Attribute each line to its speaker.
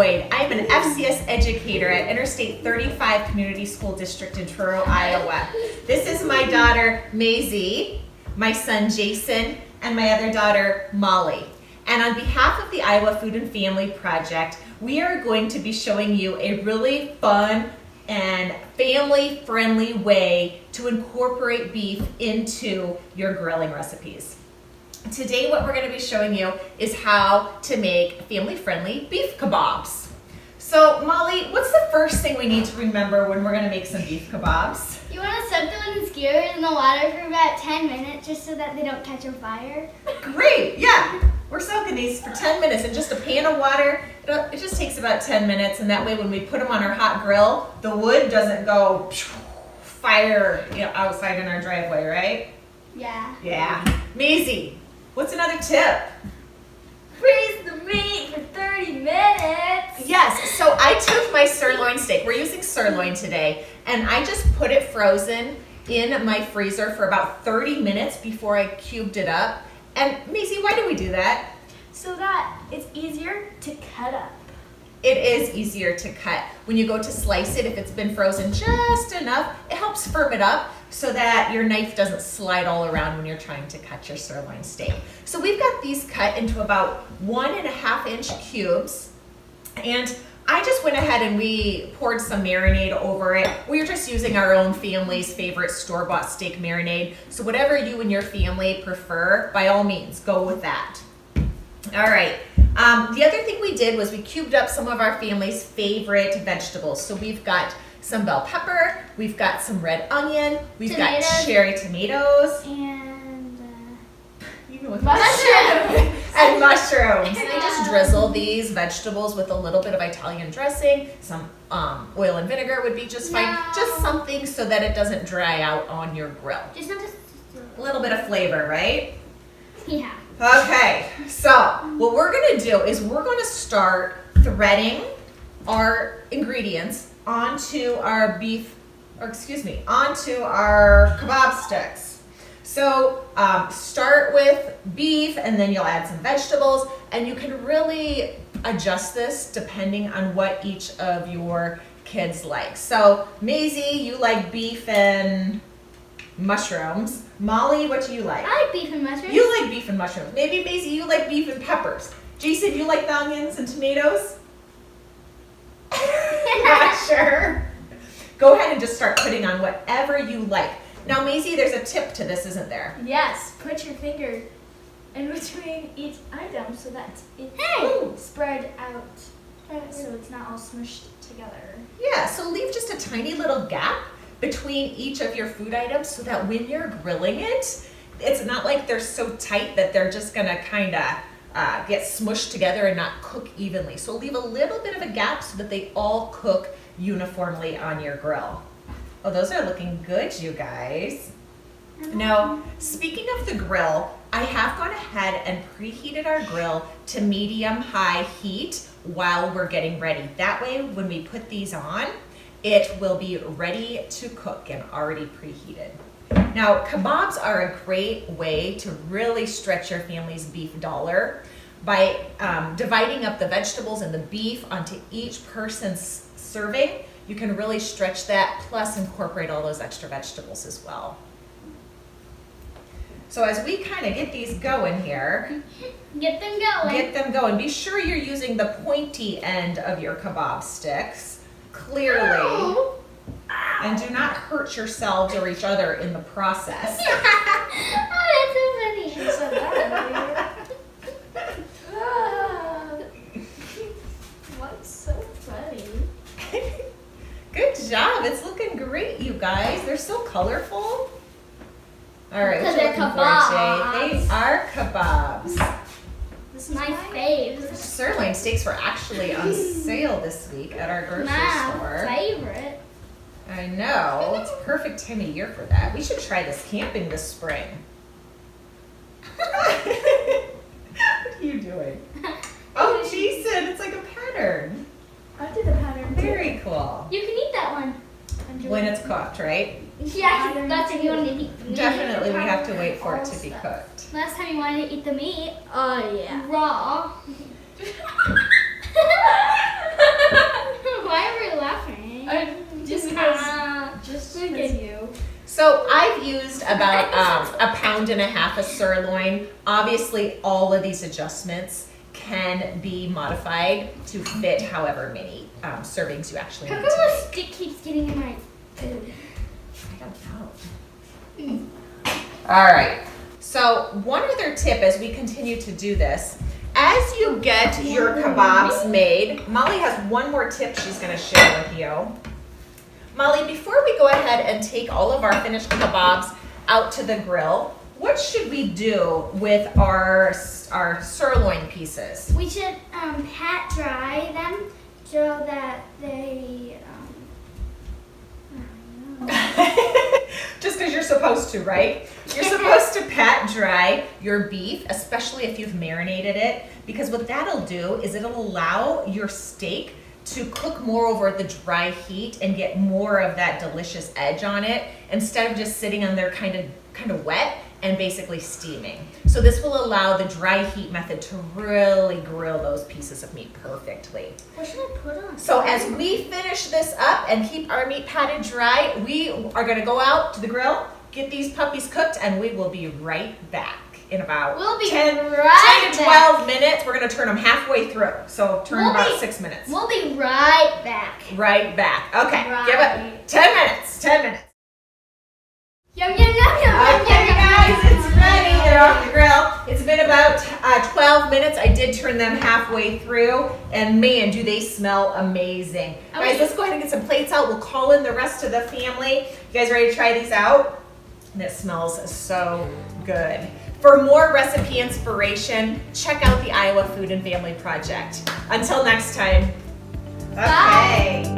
Speaker 1: Boyd. I'm an FCS educator at Interstate 35 Community School District in Truro, Iowa. This is my daughter, Maisie, my son, Jayson, and my other daughter, Molly. And on behalf of the Iowa Food and Family Project, we are going to be showing you a really fun and family-friendly way to incorporate beef into your grilling recipes. Today what we're going to be showing you is how to make family-friendly beef kabobs. So Molly, what's the first thing we need to remember when we're going to make some beef kabobs?
Speaker 2: You want to soak them in the skewers in the water for about 10 minutes just so that they don't catch on fire?
Speaker 1: Great, yeah. We're soaking these for 10 minutes in just a pan of water. It just takes about 10 minutes, and that way when we put them on our hot grill, the wood doesn't go fire outside in our driveway, right?
Speaker 2: Yeah.
Speaker 1: Yeah. Maisie, what's another tip?
Speaker 2: Freeze the meat for 30 minutes.
Speaker 1: Yes, so I took my sirloin steak. We're using sirloin today, and I just put it frozen in my freezer for about 30 minutes before I cubed it up. And Maisie, why do we do that?
Speaker 2: So that it's easier to cut up.
Speaker 1: It is easier to cut. When you go to slice it, if it's been frozen just enough, it helps firm it up so that your knife doesn't slide all around when you're trying to cut your sirloin steak. So we've got these cut into about 1.5 inch cubes. And I just went ahead and we poured some marinade over it. We're just using our own family's favorite store-bought steak marinade. So whatever you and your family prefer, by all means, go with that. All right. The other thing we did was we cubed up some of our family's favorite vegetables. So we've got some bell pepper, we've got some red onion, we've got cherry tomatoes,
Speaker 2: And
Speaker 1: mushrooms. And mushrooms. And I just drizzle these vegetables with a little bit of Italian dressing. Some oil and vinegar would be just fine. Just something so that it doesn't dry out on your grill.
Speaker 2: Just not
Speaker 1: A little bit of flavor, right?
Speaker 2: Yeah.
Speaker 1: Okay, so what we're gonna do is we're gonna start threading our ingredients onto our onto our kebab sticks. So start with beef and then you'll add some vegetables, and you can really adjust this depending on what each of your kids like. So Maisie, you like beef and mushrooms. Molly, what do you like?
Speaker 2: I like beef and mushrooms.
Speaker 1: You like beef and mushrooms. Maybe Maisie, you like beef and peppers. Jayson, you like the onions and tomatoes? Not sure. Go ahead and just start putting on whatever you like. Now, Maisie, there's a tip to this, isn't there?
Speaker 3: Yes, put your finger in between each item so that it's spread out, so it's not all smushed together.
Speaker 1: Yeah, so leave just a tiny little gap between each of your food items so that when you're grilling it, it's not like they're so tight that they're just gonna kind of get smushed together and not cook evenly. So leave a little bit of a gap so that they all cook uniformly on your grill. Oh, those are looking good, you guys. Now, speaking of the grill, I have gone ahead and preheated our grill to medium-high heat while we're getting ready. That way, when we put these on, it will be ready to cook and already preheated. Now, kebabs are a great way to really stretch your family's beef dollar by dividing up the vegetables and the beef onto each person's serving. You can really stretch that, plus incorporate all those extra vegetables as well. So as we kind of get these going here,
Speaker 2: Get them going.
Speaker 1: Be sure you're using the pointy end of your kebab sticks, clearly, and do not hurt yourselves or each other in the process.
Speaker 2: Oh, that's so funny.
Speaker 3: She said that earlier. What's so funny?
Speaker 1: Good job. It's looking great, you guys. They're so colorful. All right, what you looking for, Jay? They are kebabs.
Speaker 2: This is my fave.
Speaker 1: Sirloin steaks were actually on sale this week at our grocery store.
Speaker 2: My favorite.
Speaker 1: I know. It's a perfect time of year for that. We should try this camping this spring. What are you doing? Oh, Jayson, it's like a pattern.
Speaker 3: I did the pattern too.
Speaker 1: Very cool.
Speaker 2: You can eat that one.
Speaker 1: When it's cooked, right?
Speaker 2: Yeah, that's if you want to eat the meat.
Speaker 1: Definitely, we have to wait for it to be cooked.
Speaker 2: Last time you wanted to eat the meat
Speaker 3: Oh yeah.
Speaker 2: raw.
Speaker 3: Just because you.
Speaker 1: So I've used about a pound and a half of sirloin. Obviously, all of these adjustments can be modified to fit however many servings you actually
Speaker 2: How
Speaker 1: need
Speaker 2: come
Speaker 1: to
Speaker 2: the
Speaker 1: make.
Speaker 2: stick keeps getting in my food?
Speaker 1: I don't know. All right. So one other tip as we continue to do this, as you get your kebabs made, Molly has one more tip she's going to share with you. Molly, before we go ahead and take all of our finished kebabs out to the grill, what should we do with our sirloin pieces?
Speaker 2: We should pat dry them so that they.
Speaker 1: Just because you're supposed to, right? You're supposed to pat dry your beef, especially if you've marinated it, because what that'll do is it'll allow your steak to cook more over the dry heat and get more of that delicious edge on it instead of just sitting on there kind of wet and basically steaming. So this will allow the dry heat method to really grill those pieces of meat perfectly.
Speaker 2: What should I put on?
Speaker 1: So as we finish this up and keep our meat patted dry, we are gonna go out to the grill, get these puppies cooked, and we will be right back in about 10 to 12 minutes. We're gonna turn them halfway through. So turn about 6 minutes.
Speaker 2: We'll be right back.
Speaker 1: Right back. Okay,
Speaker 2: Right.
Speaker 1: give it 10 minutes, 10 minutes.
Speaker 2: Yum, yum, yum, yum.
Speaker 1: Okay, guys, it's ready. They're off the grill. It's been about 12 minutes. I did turn them halfway through, and man, do they smell amazing. Guys, let's go ahead and get some plates out. We'll call in the rest of the family. You guys ready to try these out? That smells so good. For more recipe inspiration, check out the Iowa Food and Family Project. Until next time. Okay.
Speaker 2: Bye.